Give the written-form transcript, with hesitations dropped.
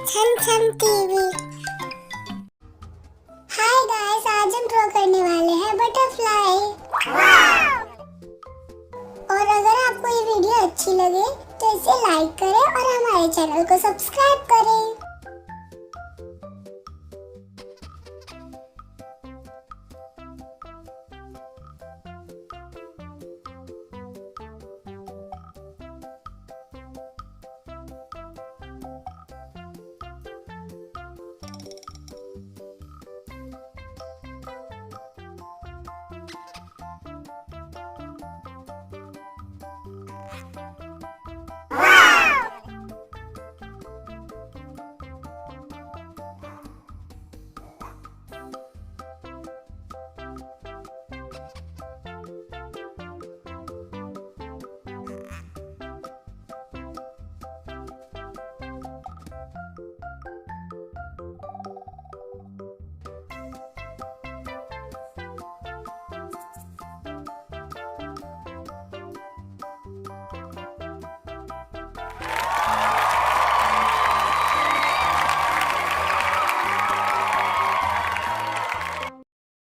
छन छन TV. Hi guys, आज हम ड्रॉ करने वाले हैं बटरफ्लाई। और अगर आपको ये वीडियो अच्छी लगे तो इसे लाइक करें और हमारे चैनल को सब्सक्राइब करें।